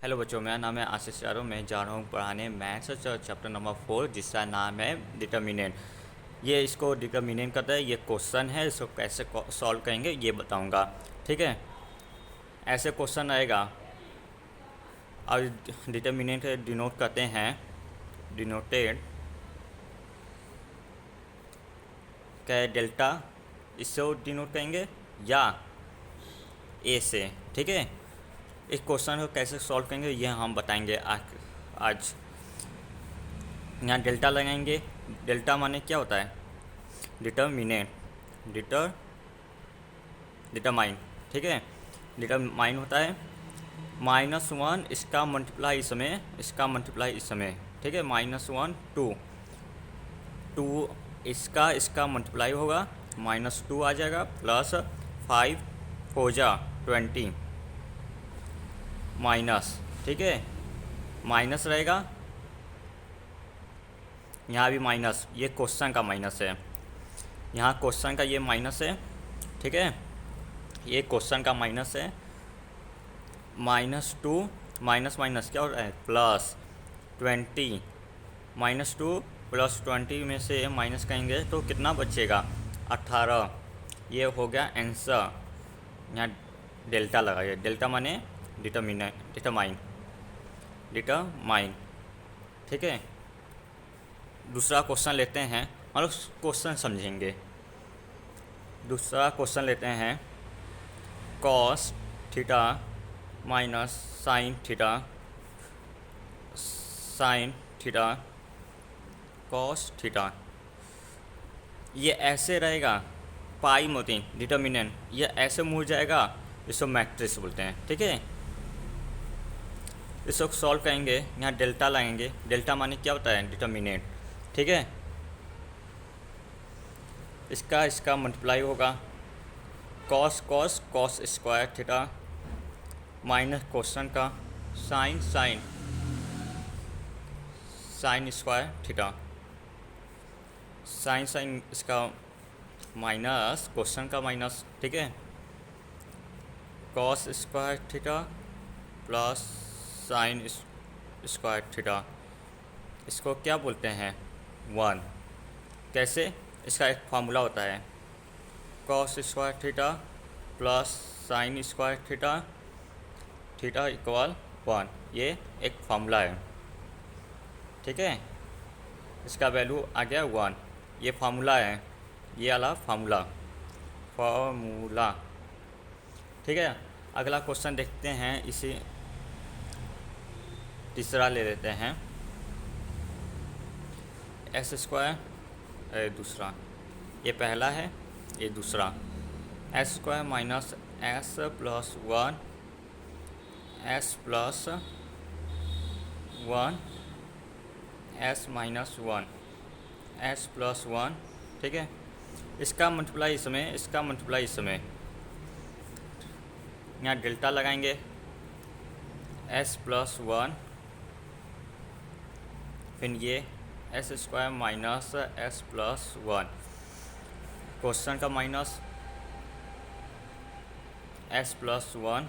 Hello बच्चों, मेरा नाम है आशीष यादव। मैं जा रहा हूँ पढ़ाने मैथ्स चैप्टर नंबर 4, जिसका नाम है डिटर्मिनेंट। ये इसको डिटर्मिनेंट करता है। ये क्वेश्चन है, इसको कैसे सॉल्व करेंगे ये बताऊँगा। ठीक है, ऐसे क्वेश्चन आएगा और डिटर्मिनेंट डिनोट करते हैं, डिनोटेड क्या डेल्टा, इससे डिनोट करेंगे या ए से। ठीक है, इस क्वेश्चन को कैसे सॉल्व करेंगे ये हम बताएंगे आज। यहाँ डेल्टा लगाएंगे। डेल्टा माने क्या होता है? Determinant, determine. ठीक है, डिटरमाइन होता है -1 इसका मल्टीप्लाई इस समय। ठीक है, -1 2 इसका मल्टीप्लाई होगा, -2 आ जाएगा, +5 4 जा 20 माइनस। ठीक है, माइनस रहेगा, यहाँ भी माइनस। ये क्वेश्चन का माइनस है, यहाँ क्वेश्चन का ये माइनस है। ठीक है, ये क्वेश्चन का माइनस है। -2 माइनस माइनस क्या हो रहा है? +20। -2 +20 में से माइनस करेंगे तो कितना बचेगा? 18। ये हो गया आंसर। यहाँ डेल्टा लगाइए। डेल्टा माने डिटरमाइन। ठीक है, दूसरा क्वेश्चन लेते हैं, मतलब क्वेश्चन समझेंगे। दूसरा क्वेश्चन लेते हैं, cos theta minus sine theta cos theta. ये ऐसे रहेगा, पाई मोती डिटर्मिनेंट, ये ऐसे मुड़ जाएगा, इसको मैट्रिक्स बोलते हैं। ठीक है, इसको सॉल्व करेंगे। यहाँ डेल्टा लगाएंगे। डेल्टा माने क्या होता है? डिटर्मिनेंट। ठीक है, इसका मल्टीप्लाई होगा, cos square theta minus question का साइन स्क्वायर थीटा। साइन इसका माइनस क्वेश्चन का माइनस। ठीक है, cos square theta plus sine square theta. इसको क्या बोलते हैं? 1। कैसे? इसका एक फार्मूला होता है, cos square theta plus sine square theta equal 1। ये एक फार्मूला है। ठीक है, इसका वैल्यू आ गया 1। ये फार्मूला है, ये वाला फार्मूला। ठीक है, अगला क्वेश्चन देखते हैं। इसी तीसरा ले लेते हैं, एस स्क्वायर, दूसरा, ये पहला है, ये दूसरा। S square minus S plus 1 S plus 1 S minus 1 S plus 1। ठीक है, इसका मल्टीप्लाई इस समय। यहाँ डेल्टा लगाएंगे, एस प्लस 1, फिर ये S square minus S plus 1, question का माइनस एस प्लस 1।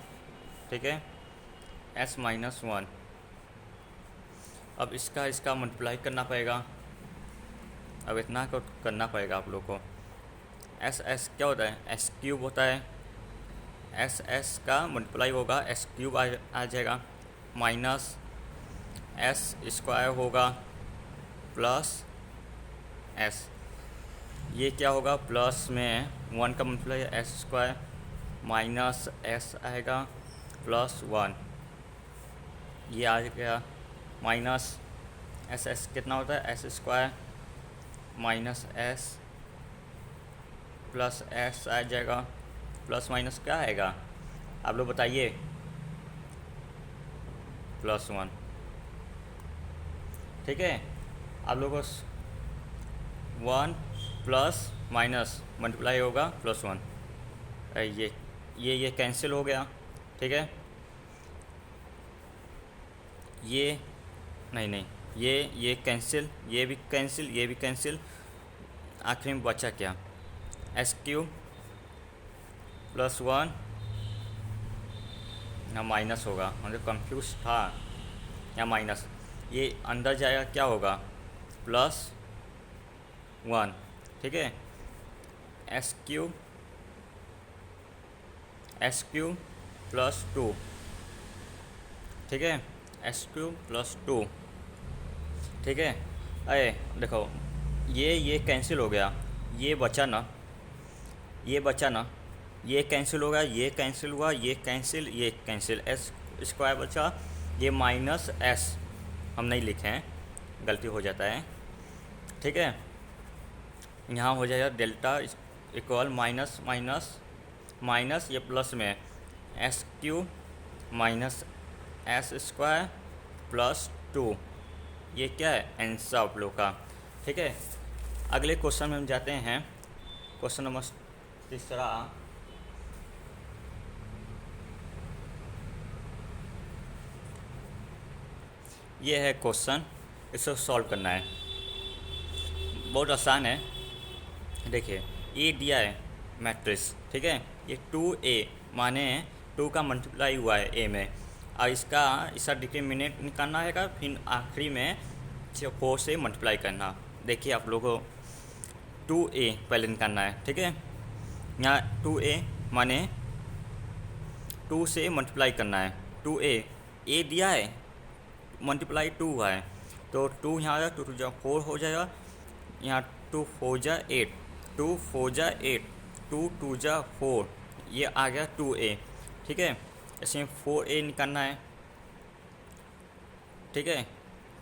ठीक है, एस माइनस 1। अब इसका मल्टीप्लाई करना पड़ेगा। अब इतना करना पड़ेगा आप लोग को। एस क्या होता है? एस क्यूब होता है। एस का मल्टीप्लाई होगा, एस क्यूब आ जाएगा, माइनस एस स्क्वायर होगा प्लस एस। ये क्या होगा? प्लस में 1 का multiply S square minus S आएगा प्लस 1। ये आ गया माइनस एस कितना होता है? S square minus S plus S आ जाएगा, प्लस माइनस क्या आएगा आप लोग बताइए? +1। ठीक है, आप लोगों को 1 प्लस माइनस मल्टीप्लाई होगा +1। ये कैंसिल हो गया। ठीक है, ये नहीं, ये कैंसिल, ये भी कैंसिल। आखिरी में बचा क्या? एस क्यूब +1 यहाँ माइनस होगा, मुझे कंफ्यूज था। यहाँ माइनस, ये अंदर जाएगा क्या होगा, +1, ठीक है। SQ +2, ठीक है, SQ +2, ठीक है। अरे देखो, ये कैंसिल हो गया, ये बचा ना, ये बचा ना, ये कैंसिल हो गया, ये कैंसिल हुआ, ये कैंसिल, ये कैंसिल, S² बचा, ये -S हम नहीं लिखे हैं, गलती हो जाता है, ठीक है। यहाँ हो जाएगा delta equal minus minus minus, ये प्लस में SQ -S² +2, ये क्या है, आंसर आप लोग का, ठीक है। अगले क्वेश्चन में हम जाते हैं, क्वेश्चन नंबर 3। ये है क्वेश्चन, इसको सॉल्व करना है, बहुत आसान है। देखिए, ये दिया है मैट्रिक्स, ठीक है, ये 2A माने 2 का मल्टीप्लाई हुआ है A में, और इसका डिटर्मिनेंट निकालना है, फिर आखिरी में 4 से मल्टीप्लाई करना। देखिए आप लोगों को 2A पहले निकालना है, ठीक है। यहाँ 2A माने 2 से मल्टीप्लाई करना है, 2A दिया है, मल्टीप्लाई 2 हुआ है, तो 2 यहाँ आ 2 2 4 हो जाएगा, यहाँ 2 4 8, 2 4 8, 2 2 4, ये आ गया 2A, ठीक है। इसमें 4A निकालना है, ठीक है,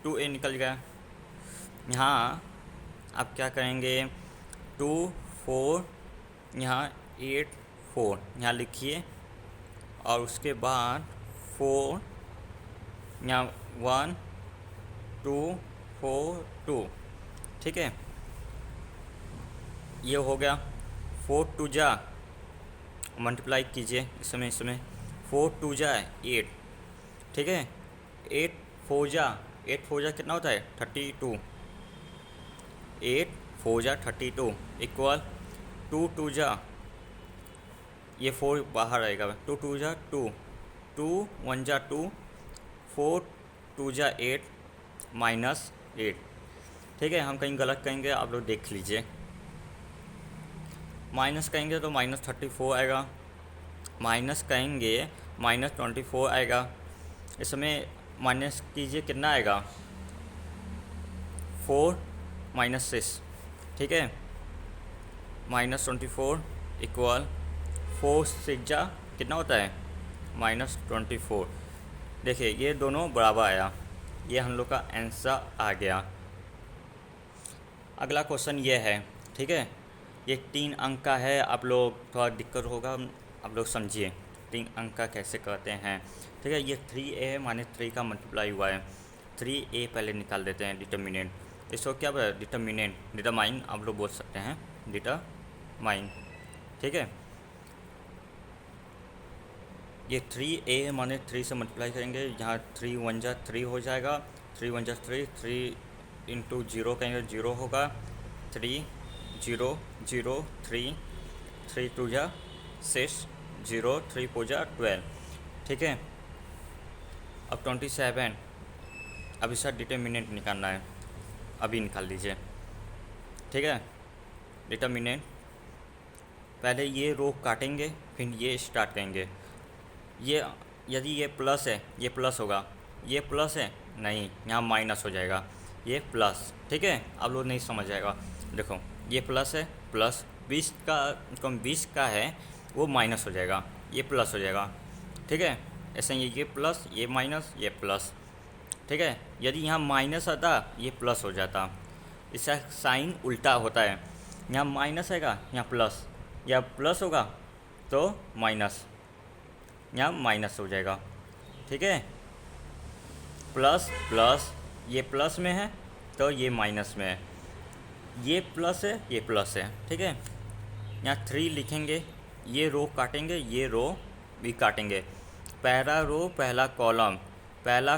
2A निकल गया। यहाँ आप क्या करेंगे, 2 4, यहाँ 8 4 यहाँ लिखिए, और उसके बाद 4 यहाँ 1 2 4 2, ठीक है, ये हो गया। 4 2 मल्टीप्लाई कीजिए इसमें 4 2 8, ठीक है, 8 4 कितना होता है, 32, 8 4 32 इक्वल 2 2 ये 4 बाहर आएगा, 2 2 2, 2 1 2, 4 2 8 -8, ठीक है। हम कहीं गलत कहेंगे, आप लोग देख लीजिए, माइनस कहेंगे तो -34 आएगा, माइनस कहेंगे -24 आएगा, इसमें माइनस कीजिए कितना आएगा, 4 -6, ठीक है, -24 इक्वल 4 6 कितना होता है, -24। देखिए ये दोनों बराबर आया, ये हम लोग का आंसर आ गया। अगला क्वेश्चन ये है, ठीक है, ये 3 अंक का है, आप लोग थोड़ा दिक्कत होगा, आप लोग समझिए 3 अंक का कैसे करते हैं, ठीक है। ये 3A है, माने 3 का मल्टीप्लाई हुआ है, 3A पहले निकाल देते हैं, डिटर्मिनेंट, इसको क्या बोला, डिटर्मिनेंट, डिटरमाइन आप लोग बोल सकते हैं, डिटरमाइन, ठीक है। ये 3A माने 3 से मल्टीप्लाई करेंगे, यहाँ 3 1 3 हो जाएगा, 3 1 3, 3 इंटू 0 कहेंगे 0 होगा, 3 0 0 3, 3 2 6 0, 3 4 12, ठीक है। अब 27, अब इसका डिटर्मिनेंट निकालना है, अभी निकाल लीजिए, ठीक है। डिटर्मिनेंट, पहले ये रो काटेंगे, फिर ये स्टार्ट करेंगे, ये यदि ये प्लस है, ये प्लस होगा, ये प्लस है नहीं, यहाँ माइनस हो जाएगा, ये प्लस, ठीक है। आप लोग नहीं समझ जाएगा, देखो ये प्लस है, प्लस 20 का कम 20 का है, वो माइनस हो जाएगा, ये प्लस हो जाएगा, ठीक है। ऐसे ये प्लस, ये माइनस, ये प्लस, ठीक है। यदि यहाँ माइनस आता, ये प्लस हो जाता, इसका साइन उल्टा होता है, यहाँ माइनस आएगा, यहाँ प्लस, या प्लस होगा तो माइनस, यहाँ माइनस हो जाएगा, ठीक है। प्लस प्लस, ये प्लस में है तो ये माइनस में है, ये प्लस है, ये प्लस है, ठीक है। यहाँ 3 लिखेंगे, ये रो काटेंगे, ये रो भी काटेंगे, पहला रो पहला कॉलम, पहला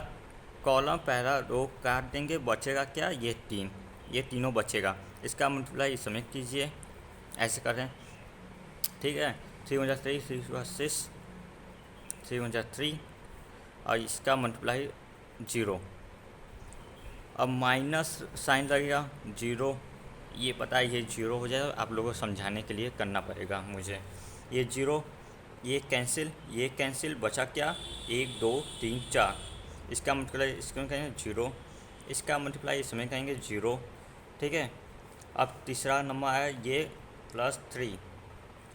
कॉलम पहला रो काट देंगे, बचेगा क्या, ये 3, ये तीनों बचेगा, इसका मल्टीप्लाई इसमें कीजिए, ऐसे करें, ठीक है। 3 1 3, 3 6, 3 × 3 और इसका मल्टीप्लाई 0। अब माइनस साइन लगेगा 0, ये पता है ये 0 हो जाएगा, आप लोगों को समझाने के लिए करना पड़ेगा मुझे। ये 0, ये कैंसिल, बचा क्या 1 2 3 4, इसका मल्टीप्लाई इसमें कहेंगे 0, इसका मल्टीप्लाई इसमें कहेंगे 0, ठीक है। अब तीसरा नंबर आया ये +3,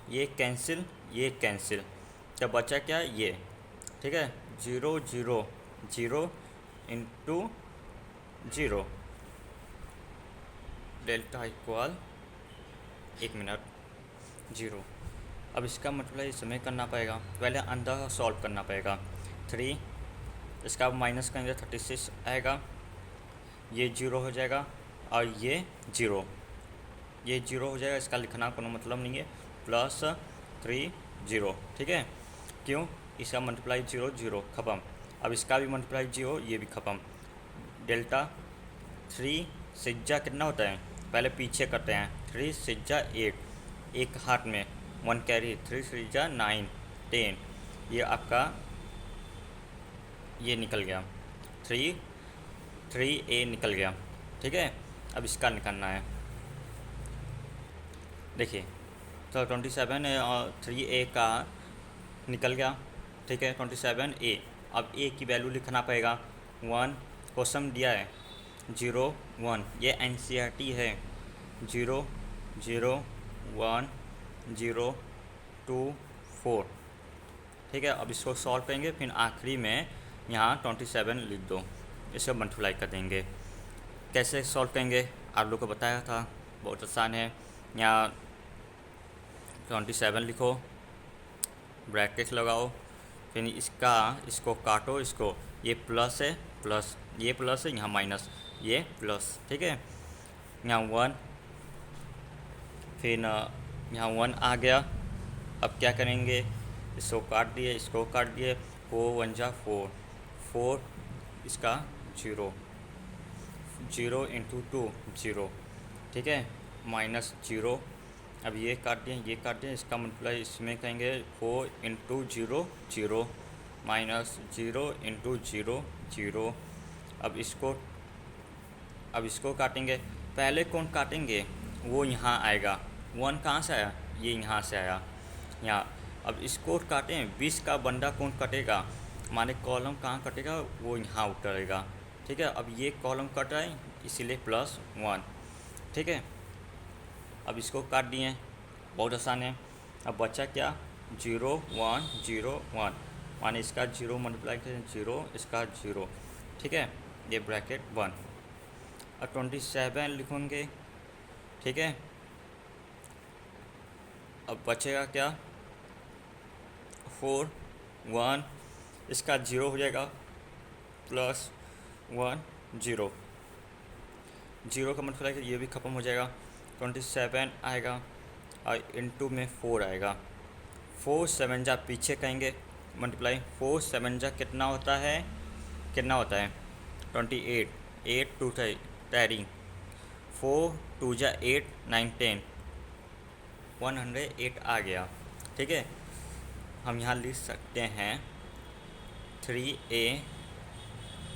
ये कैंसिल, तो बचा क्या ये, ठीक है। 0 0 0 इंटू 0 डेल्टा इक्वल 1 मिनट 0। अब इसका मल्टीप्लाई इसमें करना पड़ेगा, पहले अंदर सॉल्व करना पड़ेगा। 3, इसका माइनस करेंगे 36 आएगा, ये 0 हो जाएगा और ये 0 हो जाएगा, इसका लिखना कोनो मतलब नहीं है। +3 0, ठीक है। क्यों, इसका मल्टीप्लाई 0 0 ख़त्म। अब इसका भी मल्टीप्लाई 0, ये भी ख़त्म। डेल्टा 3 सिज्जा कितना होता है, पहले पीछे करते हैं। 3 सिज्जा 8, एक हाथ में 1 कैरी, 3 सिज्जा 9 10, ये आपका ये निकल गया 3A निकल गया, ठीक है। अब इसका निकालना है, देखिए तो 27 और 3A का निकल गया, ठीक है। 27A, अब A की वैल्यू लिखना पड़ेगा 1, क्वेश्चन दिया है 0 1, ये NCERT है। 0 0 1 0 2 4, ठीक है। अब इसको सॉल्व करेंगे, फिर आखिरी में यहाँ 27 लिख दो, इसे मल्टीप्लाई कर देंगे। कैसे सॉल्व करेंगे आप लोग को बताया था, बहुत आसान है। यहाँ 27 लिखो, ब्रैकेट लगाओ, फिर इसको काटो, इसको ये प्लस है, ये प्लस है, यहाँ माइनस, ये प्लस, ठीक है। यहाँ 1, फिर यहाँ 1 आ गया। अब क्या करेंगे, इसको काट दिए, 4 1 जा 4, 4 इसका 0 0 इंटू 2 0, ठीक है, -0। अब ये काट दिए, इसका मल्टीप्लाई इसमें कहेंगे 4 इंटू 0 0, -0 इंटू 0 0। अब इसको काटेंगे, पहले कौन काटेंगे वो यहाँ आएगा। 1 कहाँ से आया, ये यहाँ से आया, यहाँ। अब इसको काटें, 20 का बंदा कौन कटेगा, माने कॉलम कहाँ कटेगा, वो यहाँ उतरेगा, ठीक है। अब ये कॉलम कट रहा है, इसीलिए +1, ठीक है। अब इसको काट दिए, बहुत आसान है। अब बचा क्या 0 1 0 1, माने इसका 0 मल्टीप्लाई करें 0, इसका 0, ठीक है, ये ब्रैकेट 1। अब 27 लिखेंगे, ठीक है। अब बचेगा क्या 4 1, इसका 0 हो जाएगा, +1 0 0 का मल्टीप्लाई ये भी ख़त्म हो जाएगा। 27 आएगा और इंटू में 4 आएगा, 4 7 जा पीछे कहेंगे मल्टीप्लाई, 4 7 जा कितना होता है 28, 8 2 10, 4 2 जा 8 9 10, 108 आ गया, ठीक है। हम यहाँ लिख सकते हैं 3A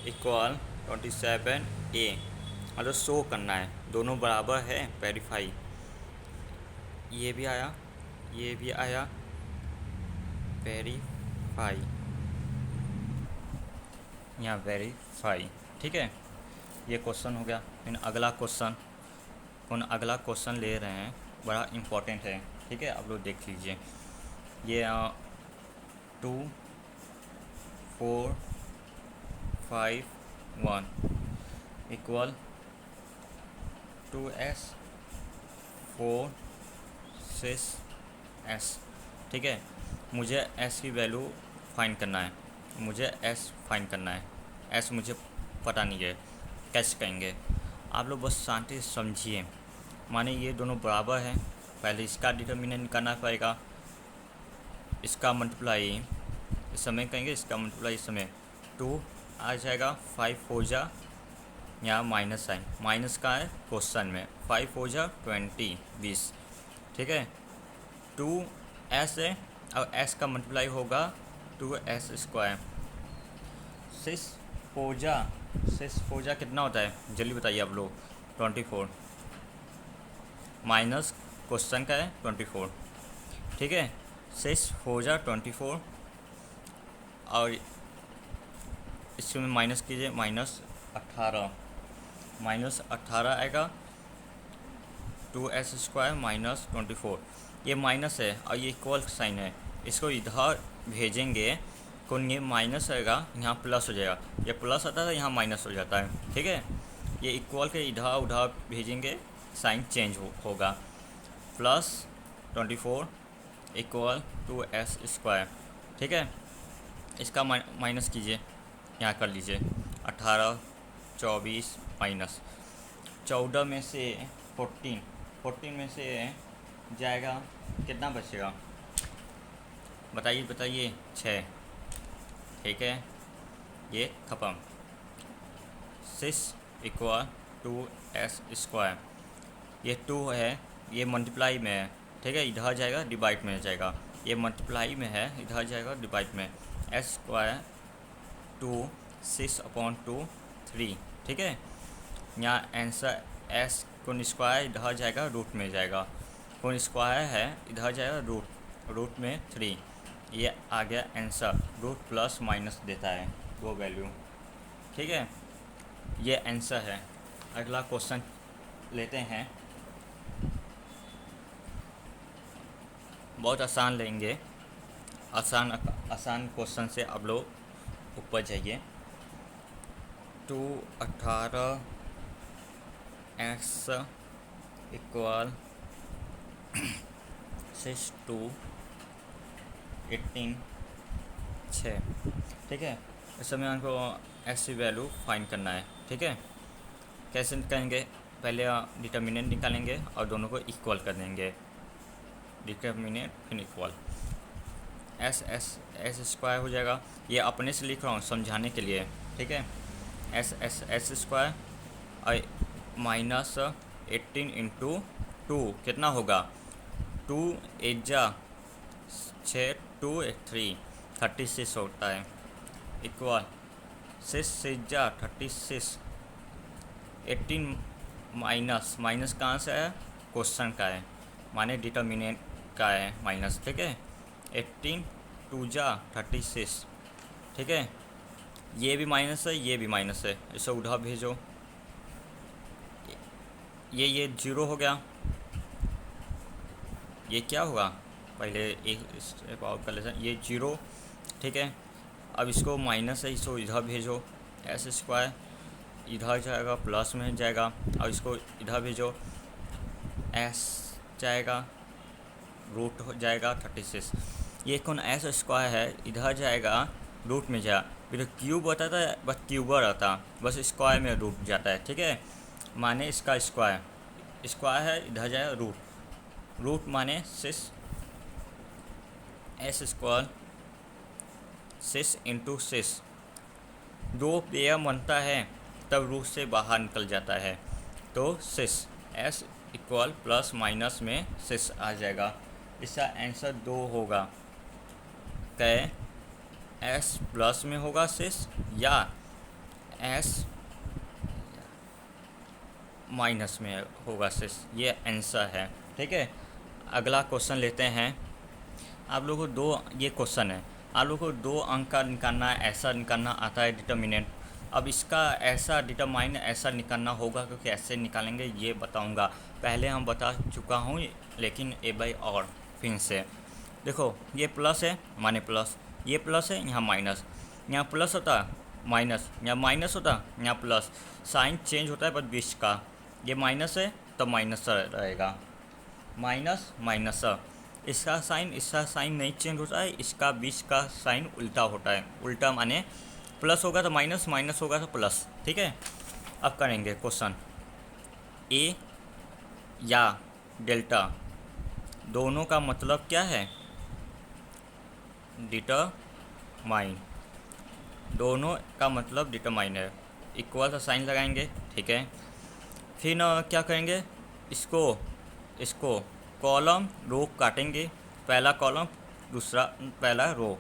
इक्वल 27A, मतलब शो करना है दोनों बराबर है, वेरीफाई। ये भी आया वेरीफाई, यहाँ वेरीफाई, ठीक है। ये क्वेश्चन हो गया। फिर अगला क्वेश्चन ले रहे हैं, बड़ा इम्पोर्टेंट है, ठीक है। आप लोग देख लीजिए, ये 2 4 5 1 इक्वल 2s 4 6s, ठीक है। मुझे s की वैल्यू फाइंड करना है, s मुझे पता नहीं है, कैसे करेंगे आप लोग, बस शांति से समझिए। माने ये दोनों बराबर हैं, पहले इसका डिटर्मिनेंट निकालना पड़ेगा, इसका मल्टीप्लाई इस समय करेंगे, इसका मल्टीप्लाई इस समय 2 आ जाएगा, 5 4 जा, यहाँ माइनस साइन, माइनस का है क्वेश्चन में, 5 4 जा 20 20, ठीक है। 2s है, अब s का मल्टीप्लाई होगा 2s²। सिस फोजा कितना होता है जल्दी बताइए आप लोग। 24 माइनस क्वेश्चन का है 24, ठीक है। 6 फोजा 24 और इसमें माइनस कीजिए, -18 आएगा। 2s² माइनस 24, ये माइनस है और ये इक्वल साइन है, इसको इधर भेजेंगे कौन, ये माइनस आएगा यहाँ प्लस हो जाएगा, ये प्लस आता है यहाँ माइनस हो जाता है, ठीक है। ये इक्वल के इधर उधर भेजेंगे साइन चेंज होगा। +24 इक्वल 2s², ठीक है। इसका माइनस कीजिए, यहाँ कर लीजिए 18 24 माइनस 14 में से 14 में से जाएगा कितना बचेगा बताइए 6, ठीक है। ये खत्म। 6 इक्वल 2s², ये 2 है, ये मल्टीप्लाई में है, ठीक है, इधर जाएगा डिवाइड में जाएगा, ये मल्टीप्लाई में है इधर जाएगा डिवाइड में। s² 2 6/2 3, ठीक है। यहाँ आंसर s कोन स्क्वायर इधर जाएगा रूट में जाएगा, कोन स्क्वायर है इधर जाएगा रूट में 3, ये आ गया आंसर। रूट प्लस माइनस देता है वो वैल्यू, ठीक है। ये आंसर है। अगला क्वेश्चन लेते हैं, बहुत आसान लेंगे, आसान क्वेश्चन से आप लोग ऊपर जाइए। 218 x इक्वल 6 2 18 6, ठीक है। इस समय हमको x की वैल्यू फाइंड करना है, ठीक है। कैसे करेंगे, पहले डिटर्मिनेंट निकालेंगे और दोनों को इक्वल कर देंगे, डिटर्मिनेंट फिर इक्वल। s² हो जाएगा, ये अपने से लिख रहा हूँ समझाने के लिए, ठीक है। s² और माइनस 18 इंटू 2 कितना होगा, 2 8 जा 6 2 3 36 होता है, इक्वल 6 6 जा 36। 18 माइनस कहाँ से है, क्वेश्चन का है, माने डिटर्मिनेंट का है माइनस, ठीक है। 18 2 जा 36, ठीक है। ये भी माइनस है, ये भी माइनस है, इसे उधर भेजो, ये 0 हो गया। ये क्या होगा, पहले एक स्टेप आउट कर लेते हैं, ये 0, ठीक है। अब इसको माइनस है, इसको इधर भेजो, s² इधर जाएगा प्लस में जाएगा और इसको इधर भेजो, s जाएगा रूट हो जाएगा 36। ये कौन s² है इधर जाएगा रूट में जा, फिर क्यूब होता था बस क्यूबर आता, बस स्क्वायर में रूट जाता है, ठीक है। माने इसका स्क्वायर है इधर जाएगा रूट माने 6 s² 6 इंटू 6, 2 पेयर बनता है तब रूट से बाहर निकल जाता है, तो 6 s इक्वल प्लस माइनस में 6 आ जाएगा। इसका आंसर 2 होगा, कै s प्लस में होगा 6 या s माइनस में होगा 6, ये आंसर है, ठीक है। अगला क्वेश्चन लेते हैं। आप लोगों को ये क्वेश्चन है, आप लोगों को 2 अंक का निकालना है, ऐसा निकालना आता है डिटर्मिनेंट। अब इसका ऐसा डिटरमाइन ऐसा निकालना होगा क्योंकि ऐसे निकालेंगे ये बताऊंगा, पहले हम बता चुका हूँ लेकिन ए बाई और फिर से देखो, ये प्लस है माने प्लस, ये प्लस है यहाँ माइनस, यहाँ प्लस होता माइनस, यहाँ माइनस होता यहाँ प्लस, साइन चेंज होता है बस 20 का, ये माइनस है तो माइनस रहेगा, माइनस माइनस, इसका साइन नहीं चेंज होता है, इसका 20 का साइन उल्टा होता है, उल्टा माने प्लस होगा तो माइनस, माइनस होगा तो प्लस, ठीक है। अब करेंगे क्वेश्चन, ए या डेल्टा दोनों का मतलब क्या है, डिटरमाइन, दोनों का मतलब डिटरमाइन है, इक्वल का साइन लगाएंगे, ठीक है। फिर क्या करेंगे, इसको कॉलम रो काटेंगे, पहला कॉलम दूसरा पहला रो,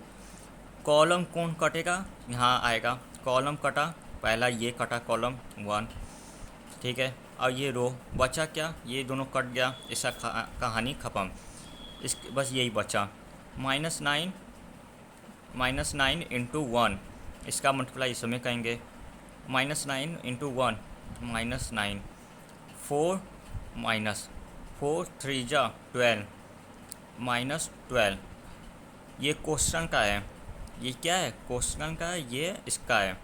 कॉलम कौन कटेगा, यहाँ आएगा कॉलम कटा, पहला ये कटा कॉलम 1, ठीक है। और ये रो बचा क्या, ये दोनों कट गया, इसका कहानी ख़त्म। इस बस यही बचा -9 इंटू 1, इसका मल्टीप्लाई इसमें कहेंगे -9 इंटू 1 -9, 4 3 जा 12 -12। ये क्वेश्चन का है, ये क्या है क्वेश्चन का है, ये इसका है,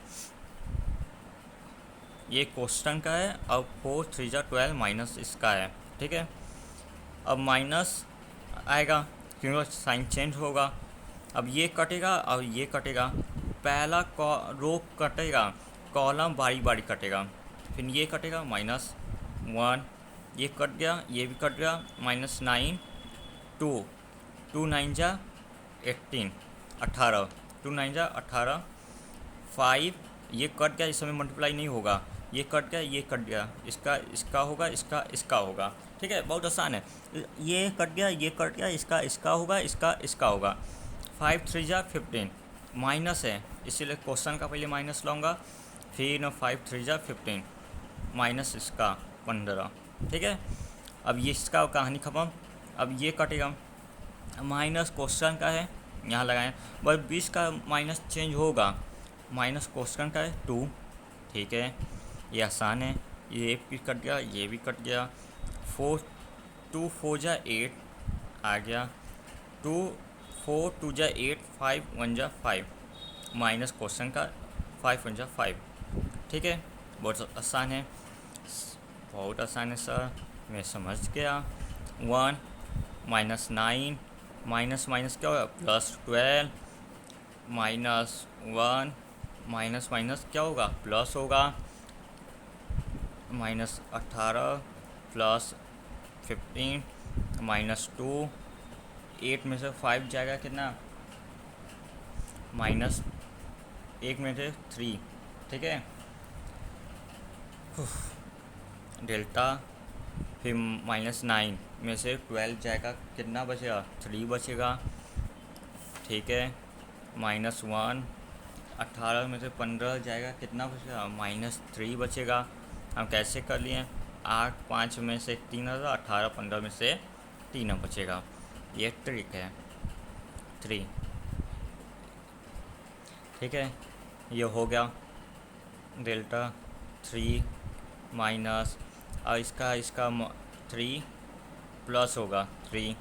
ये क्वेश्चन का है। अब 4 3 जा 12 माइनस इसका है, ठीक है। अब माइनस आएगा क्योंकि साइन चेंज होगा। अब ये कटेगा और ये कटेगा, पहला रो कटेगा, कॉलम बारी बारी कटेगा, फिर ये कटेगा -1, ये कट गया, ये भी कट गया, -9 2 9 जा 18 18, 2 9 जा 18, 5 ये कट गया, इस समय मल्टीप्लाई नहीं होगा, ये कट गया, ये कट गया, इसका होगा, इसका होगा, ठीक है। बहुत आसान है, ये कट गया, ये कट गया, इसका होगा, इसका होगा। 5 3 जा 15, माइनस है इसीलिए क्वेश्चन का पहले माइनस लाऊंगा, फिर 5 3 जा 15 माइनस इसका 15, ठीक है। अब ये इसका कहानी ख़त्म। अब ये कटेगा, माइनस क्वेश्चन का है, यहाँ लगाएं, बस 20 का माइनस चेंज होगा, माइनस क्वेश्चन का है 2, ठीक है। ये आसान है, ये भी कट गया, ये भी कट गया, 2 4 जा 8 आ गया, 4 2 जा 8, 5 1 जा 5 माइनस क्वेश्चन का 5 1 जा 5, ठीक है। बहुत आसान है, बहुत आसान है सर, मैं समझ गया। 1 -9 माइनस माइनस क्या होगा +12, -1 माइनस माइनस क्या होगा प्लस होगा, -18 +15 -2, 8 में से 5 जाएगा कितना, -1 में से 3, ठीक है। डेल्टा, फिर -9 में से 12 जाएगा, कितना बचेगा 3 बचेगा, ठीक है। -1 18 में से 15 जाएगा, कितना बचेगा -3 बचेगा। हम कैसे कर लिए, 8 5 में से 3 होगा, 18 15 में से 3 बचेगा, ये ट्रिक है 3, ठीक है। ये हो गया डेल्टा 3 माइनस, और इसका 3 प्लस होगा 3,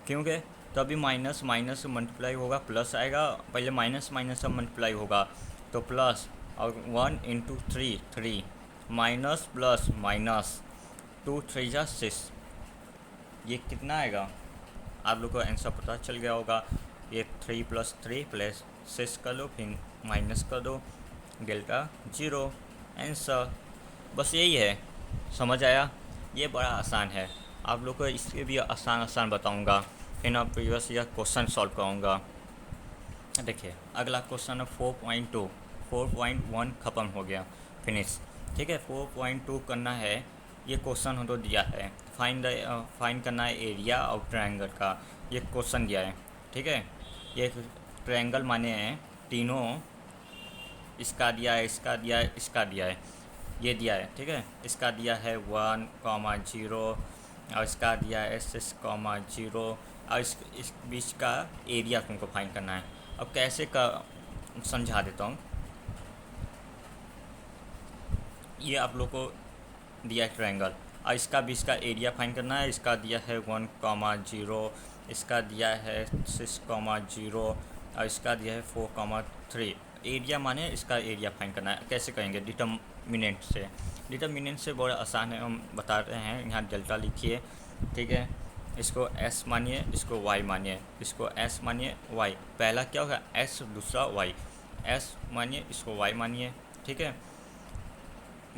क्योंकि तभी माइनस माइनस मल्टीप्लाई होगा, प्लस आएगा, पहले माइनस माइनस सब मल्टीप्लाई होगा तो प्लस, और 1 इंटू 3 माइनस प्लस माइनस 2 3 जा 6, ये कितना आएगा आप लोग को आंसर पता चल गया होगा। ये 3 + 3 + 6 कर लो, फिर माइनस कर दो, डेल्टा 0 आंसर। बस यही है, समझ आया, ये बड़ा आसान है। आप लोग को इसके भी आसान बताऊंगा, फिर आप प्रीवियस ईयर क्वेश्चन सॉल्व कराऊंगा। देखिए अगला क्वेश्चन है 4.2, 4.1 ख़त्म हो गया, फिनिश, ठीक है। 4.2 करना है, ये क्वेश्चन हो तो दिया है, फाइंड करना है एरिया ऑफ ट्रायंगल का, ये क्वेश्चन दिया है, ठीक है। ये ट्रायंगल माने हैं तीनों, इसका दिया है, इसका दिया है, इसका दिया है, ये दिया है, ठीक है। इसका दिया है 1, 0 और इसका दिया है 6, 0 और इस बीच का एरिया तुमको फाइंड करना है। अब कैसे का समझा देता हूँ। ये आप लोग को दिया है ट्रायंगल और इसका बीच का एरिया फाइंड करना है। इसका दिया है 1, 0, इसका दिया है 6, 0 और इसका दिया है 4, 3। एरिया माने इसका एरिया फाइंड करना है। कैसे करेंगे, डिटर्मिनेंट से। डिटर्मिनेंट से बहुत आसान है, हम बता रहे हैं। यहाँ डेल्टा लिखिए, ठीक है। इसको s मानिए, इसको y मानिए, इसको s मानिए y, पहला क्या होगा s, दूसरा y, s मानिए, इसको y मानिए, ठीक है।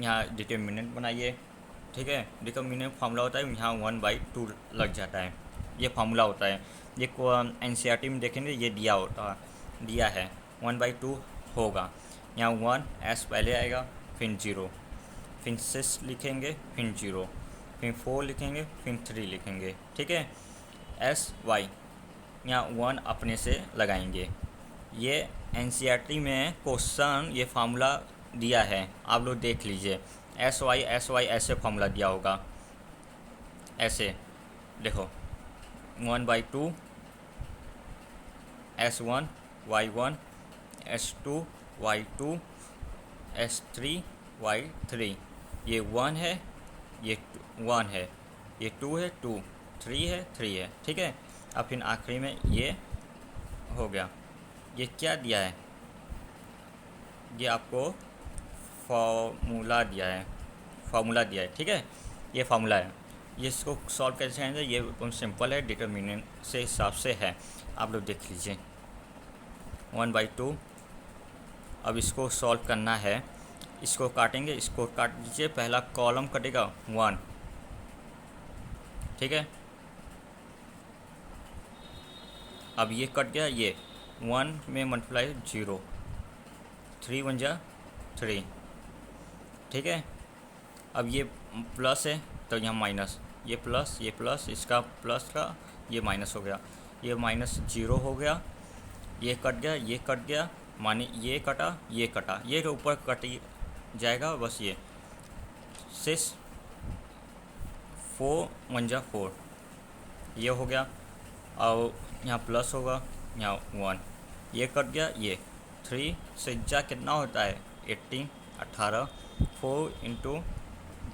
यहाँ डिटर्मिनेंट बनाइए, ठीक है। डिटर्मिनेंट फार्मूला होता है, यहाँ 1/2 लग जाता है, ये फार्मूला होता है। ये को NCERT में देखेंगे, ये दिया है 1/2 होगा। यहाँ 1 s पहले आएगा, फिर 0, फिर 6 लिखेंगे, फिर 0, फिर 4 लिखेंगे, फिर 3 लिखेंगे, ठीक है। s y यहाँ 1 अपने से लगाएंगे, ये एनसीईआरटी में क्वेश्चन ये फार्मूला दिया है, आप लोग देख लीजिए। एस वाई ऐसे फार्मूला दिया होगा, ऐसे देखो 1/2 S1 Y1 S2 Y2 S3 Y3, ये 1 है, ये 1 है, ये 2 है 2, 3 है 3 है, ठीक है। अब फिर आखिरी में ये हो गया। ये क्या दिया है, ये आपको फॉर्मूला दिया है, ठीक है। ये फार्मूला है, ये इसको सॉल्व कैसे करेंगे, ये एकदम सिंपल है, डिटर्मिनेंट से हिसाब से है, आप लोग देख लीजिए। 1/2, अब इसको सॉल्व करना है, इसको काटेंगे, इसको काट दीजिए, पहला कॉलम कटेगा 1, ठीक है। अब ये कट गया, ये 1 में मल्टीप्लाई 0, 3 1 जा 3, ठीक है। अब ये प्लस है तो यहाँ माइनस, ये प्लस इसका प्लस का ये माइनस हो गया, ये माइनस 0 हो गया, ये कट गया, माने ये कटा, ये तो ऊपर कट जाएगा, बस ये 6 4 1 जा 4, ये हो गया। और यहाँ प्लस होगा, यहाँ 1, ये कट गया, ये 3 से जा कितना होता है 18 18, 4 ×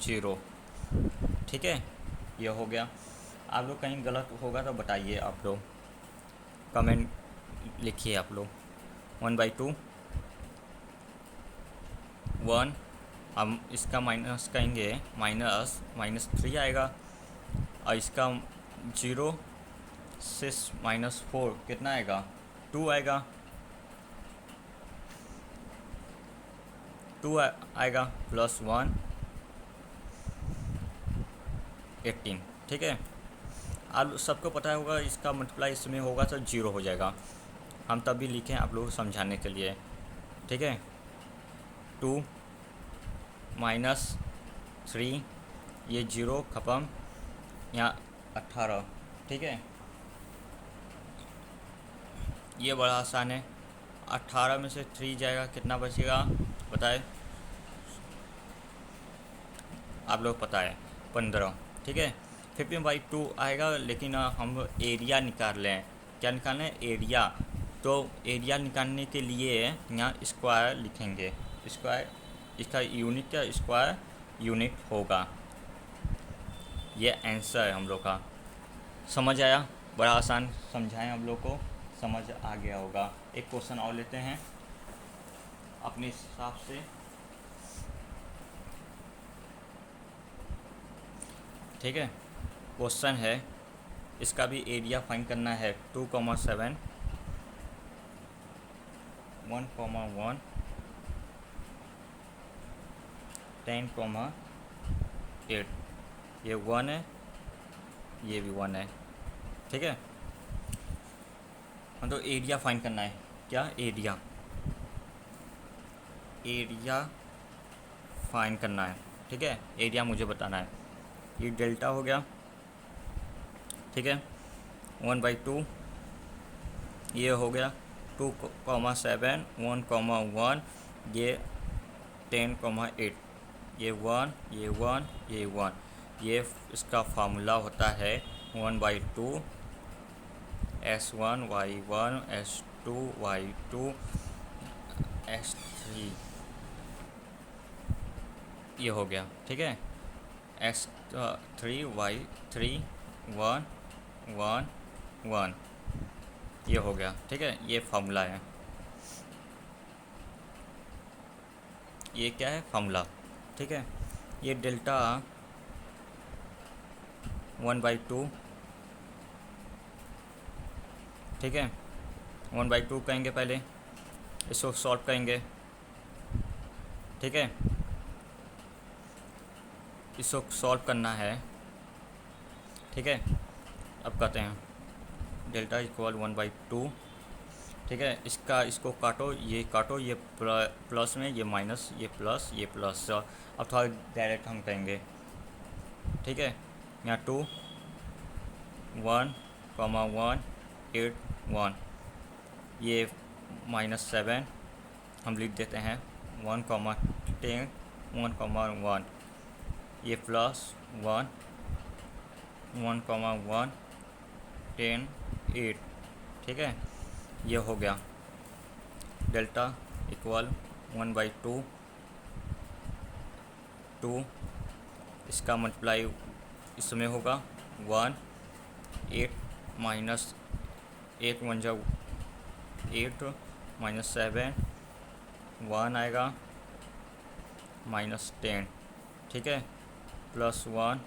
0, ठीक है, ये हो गया। आप लोग कहीं गलत होगा तो बताइए, आप लोग कमेंट लिखिए आप लोग। 1/2 1, हम इसका माइनस कहेंगे, -3 आएगा, और इसका 0 6 -4 कितना आएगा 2 आएगा, 2 आएगा, +1 18, ठीक है। आप सबको पता होगा इसका मल्टीप्लाई इसमें होगा तो 0 हो जाएगा, हम तब भी लिखें आप लोग समझाने के लिए, ठीक है। 2 -3, ये 0 खत्म, यहाँ 18, ठीक है। ये बड़ा आसान है, 18 में से 3 जाएगा, कितना बचेगा बताए, आप लोग पता है 15, ठीक है। 15/2 आएगा, लेकिन हम एरिया निकाल लें, क्या निकालना है एरिया, तो एरिया निकालने के लिए यहाँ स्क्वायर लिखेंगे, स्क्वायर इसका यूनिट का स्क्वायर यूनिट होगा, ये आंसर है हम लोग का। समझ आया, बड़ा आसान समझाएं, हम लोग को समझ आ गया होगा। एक क्वेश्चन और लेते हैं अपने हिसाब से, ठीक है। क्वेश्चन है, इसका भी एरिया फाइंड करना है, 2,7 1,1 10,8, ये 1 है, ये भी 1 है, ठीक है। तो एरिया फाइंड करना है, क्या एरिया फाइंड करना है, ठीक है। एरिया मुझे बताना है, ये डेल्टा हो गया, ठीक है। 1/2 ये हो गया, 2,7 1,1, ये 10,8, ये 1 ये 1 ये 1, ये इसका फार्मूला होता है 1/2 S1 Y1 S2 Y2 S3, ये हो गया, ठीक है। S3 Y3 1 1 1, ये हो गया, ठीक है। ये फार्मूला है, ये क्या है फार्मूला, ठीक है। ये डेल्टा 1/2, ठीक है। 1/2 कहेंगे, पहले इसको सॉल्व करेंगे, ठीक है। इसको सॉल्व करना है, ठीक है। अब कहते हैं डेल्टा इक्वल 1/2, ठीक है। इसको काटो, ये प्लस में, ये माइनस, ये प्लस। अब थोड़ा डायरेक्ट हम कहेंगे, ठीक है। यहाँ 2 1,1 8 1, ये -7 हम लिख देते हैं 1,10 1,1, ये +1 1,1 10 8, ठीक है। ये हो गया डेल्टा इक्वल 1/2 2, इसका मल्टीप्लाई इसमें होगा 1 8 माइनस 8 1 जा 8 -7 1 आएगा -10, ठीक है, +1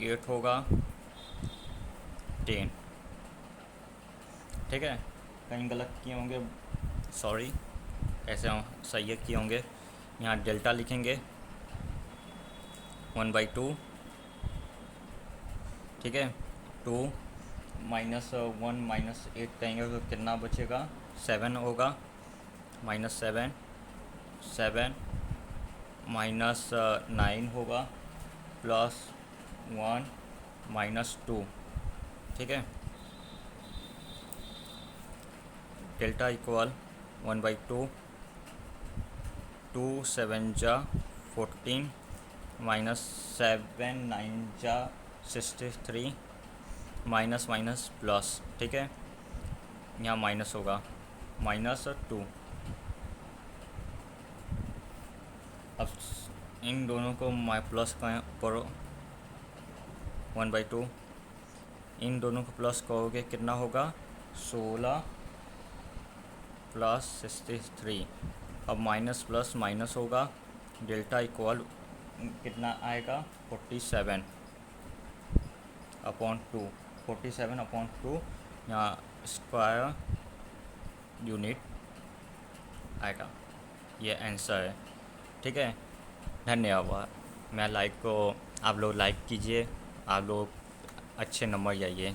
8 होगा 10, ठीक है। कहीं गलत किए होंगे, सॉरी, ऐसे सही किए होंगे। यहाँ डेल्टा लिखेंगे 1/2, ठीक है, 2 -1 -8 कहेंगे तो कितना बचेगा, 7 होगा, -7 7 -9 होगा, +1 -2, ठीक है। डेल्टा इक्वल 1/2 2 7 जा 14 -7 9 जा 63 माइनस माइनस प्लस, ठीक है, यहाँ माइनस होगा -2। अब इन दोनों को प्लस करो 1/2, इन दोनों को प्लस करोगे कितना होगा 16 + 63। अब माइनस प्लस माइनस होगा, डेल्टा इक्वल कितना आएगा 47/2 47/2, यहाँ स्क्वायर यूनिट आएगा। ये आंसर है, ठीक है। धन्यवाद। मैं लाइक को आप लोग लाइक कीजिए, आप लोग अच्छे नंबर जाइए।